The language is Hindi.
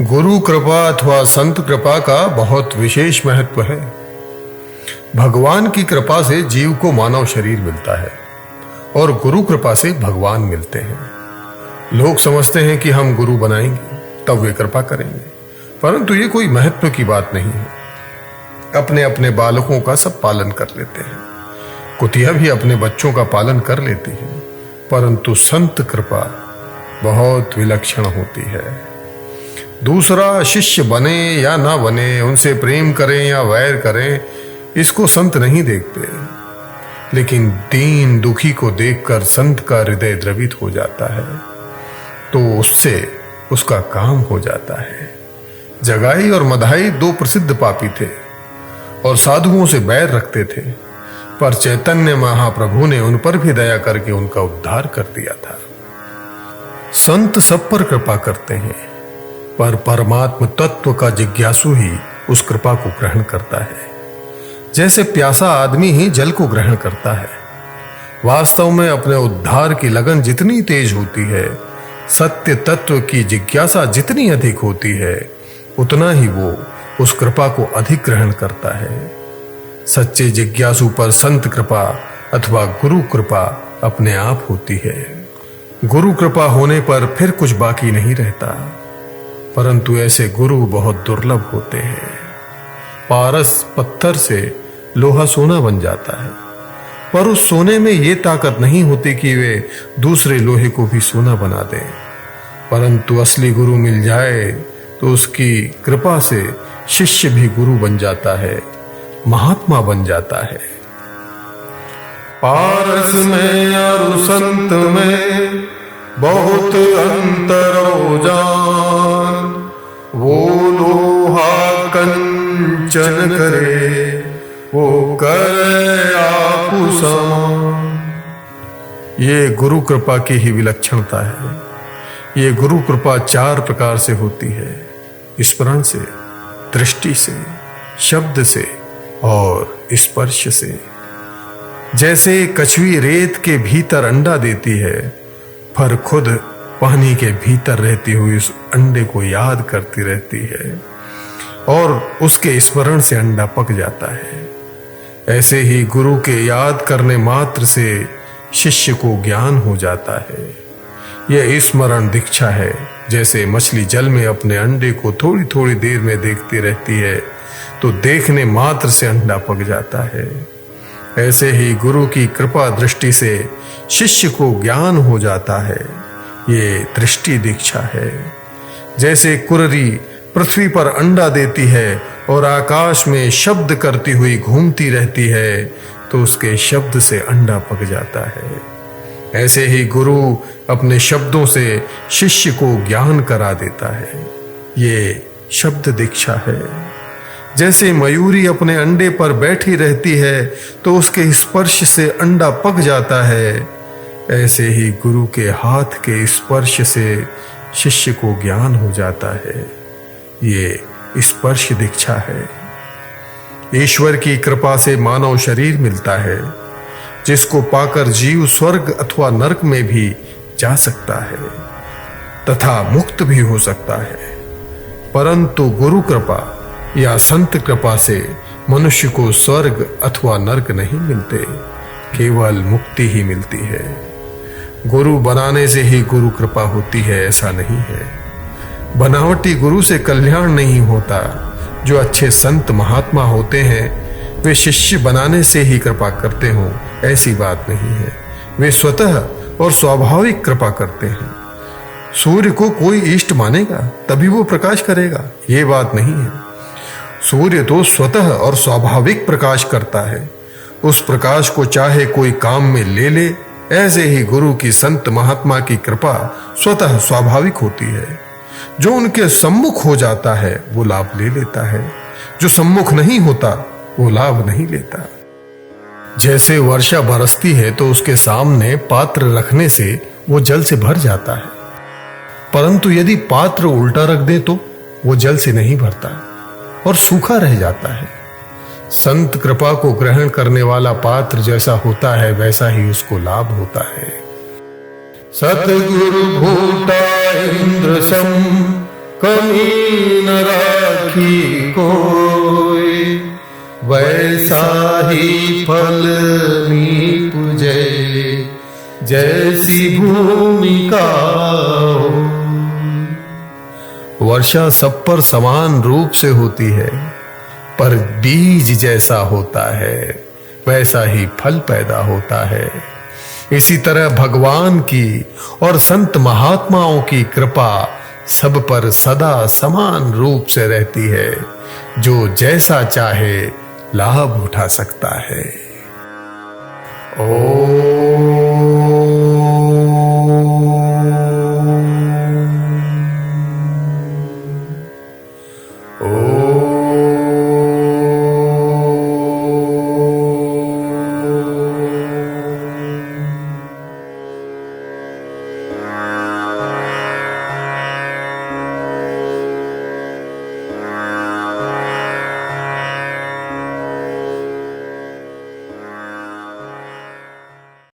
गुरु कृपा अथवा संत कृपा का बहुत विशेष महत्व है। भगवान की कृपा से जीव को मानव शरीर मिलता है और गुरु कृपा से भगवान मिलते हैं। लोग समझते हैं कि हम गुरु बनाएंगे तब वे कृपा करेंगे, परंतु ये कोई महत्व की बात नहीं है। अपने अपने बालकों का सब पालन कर लेते हैं, कुतिया भी अपने बच्चों का पालन कर लेती है, परंतु संत कृपा बहुत विलक्षण होती है। दूसरा शिष्य बने या ना बने, उनसे प्रेम करें या वैर करें, इसको संत नहीं देखते, लेकिन दीन दुखी को देखकर संत का हृदय द्रवित हो जाता है तो उससे उसका काम हो जाता है। जगाई और मधाई दो प्रसिद्ध पापी थे और साधुओं से बैर रखते थे, पर चैतन्य महाप्रभु ने उन पर भी दया करके उनका उद्धार कर दिया था। संत सब पर कृपा करते हैं, पर परमात्म तत्व का जिज्ञासु ही उस कृपा को ग्रहण करता है। जैसे प्यासा आदमी ही जल को ग्रहण करता है। वास्तव में अपने उद्धार की लगन जितनी तेज होती है, सत्य तत्व की जिज्ञासा जितनी अधिक होती है, उतना ही वो उस कृपा को अधिक ग्रहण करता है। सच्चे जिज्ञासु पर संत कृपा अथवा गुरु कृपा अपने आप होती है। गुरु कृपा होने पर फिर कुछ बाकी नहीं रहता, परंतु ऐसे गुरु बहुत दुर्लभ होते हैं। पारस पत्थर से लोहा सोना बन जाता है, पर उस सोने में ये ताकत नहीं होती कि वे दूसरे लोहे को भी सोना बना दें। परंतु असली गुरु मिल जाए तो उसकी कृपा से शिष्य भी गुरु बन जाता है, महात्मा बन जाता है। पारस में और संत में बहुत अंतर हो जान, वो लोहा कंचन करे, वो करे आपु समान। ये गुरु कृपा की ही विलक्षणता है। ये गुरु कृपा चार प्रकार से होती है: स्मरण से, दृष्टि से, शब्द से और स्पर्श से। जैसे कछुई रेत के भीतर अंडा देती है, पर खुद पानी के भीतर रहती हुई उस अंडे को याद करती रहती है और उसके स्मरण से अंडा पक जाता है। ऐसे ही गुरु के याद करने मात्र से शिष्य को ज्ञान हो जाता है। यह स्मरण दीक्षा है। जैसे मछली जल में अपने अंडे को थोड़ी थोड़ी देर में देखती रहती है तो देखने मात्र से अंडा पक जाता है। ऐसे ही गुरु की कृपा दृष्टि से शिष्य को ज्ञान हो जाता है। ये दृष्टि दीक्षा है। जैसे कुररी पृथ्वी पर अंडा देती है और आकाश में शब्द करती हुई घूमती रहती है तो उसके शब्द से अंडा पक जाता है। ऐसे ही गुरु अपने शब्दों से शिष्य को ज्ञान करा देता है। ये शब्द दीक्षा है। जैसे मयूरी अपने अंडे पर बैठी रहती है तो उसके स्पर्श से अंडा पक जाता है, ऐसे ही गुरु के हाथ के स्पर्श से शिष्य को ज्ञान हो जाता है। ये स्पर्श दीक्षा है। ईश्वर की कृपा से मानव शरीर मिलता है, जिसको पाकर जीव स्वर्ग अथवा नरक में भी जा सकता है तथा मुक्त भी हो सकता है। परंतु गुरु कृपा या संत कृपा से मनुष्य को स्वर्ग अथवा नरक नहीं मिलते, केवल मुक्ति ही मिलती है। गुरु बनाने से ही गुरु कृपा होती है, ऐसा नहीं है। बनावटी गुरु से कल्याण नहीं होता। जो अच्छे संत महात्मा होते हैं वे शिष्य बनाने से ही कृपा करते हों, ऐसी बात नहीं है। वे स्वतः और स्वाभाविक कृपा करते हैं। सूर्य को कोई इष्ट मानेगा तभी वो प्रकाश करेगा, ये बात नहीं है। सूर्य तो स्वतः और स्वाभाविक प्रकाश करता है। उस प्रकाश को चाहे कोई काम में ले ले। ऐसे ही गुरु की संत महात्मा की कृपा स्वतः स्वाभाविक होती है। जो उनके सम्मुख हो जाता है वो लाभ ले लेता है, जो सम्मुख नहीं होता वो लाभ नहीं लेता। जैसे वर्षा बरसती है तो उसके सामने पात्र रखने से वो जल से भर जाता है, परंतु यदि पात्र उल्टा रख दे तो वो जल से नहीं भरता और सूखा रह जाता है। संत कृपा को ग्रहण करने वाला पात्र जैसा होता है वैसा ही उसको लाभ होता है। सतगुरु भूटा इंद्र सम कमी न राखी कोई, वैसा ही फल मी पूजे, जैसी भूमिका हो। वर्षा सब पर समान रूप से होती है, पर बीज जैसा होता है वैसा ही फल पैदा होता है। इसी तरह भगवान की और संत महात्माओं की कृपा सब पर सदा समान रूप से रहती है, जो जैसा चाहे लाभ उठा सकता है। ओम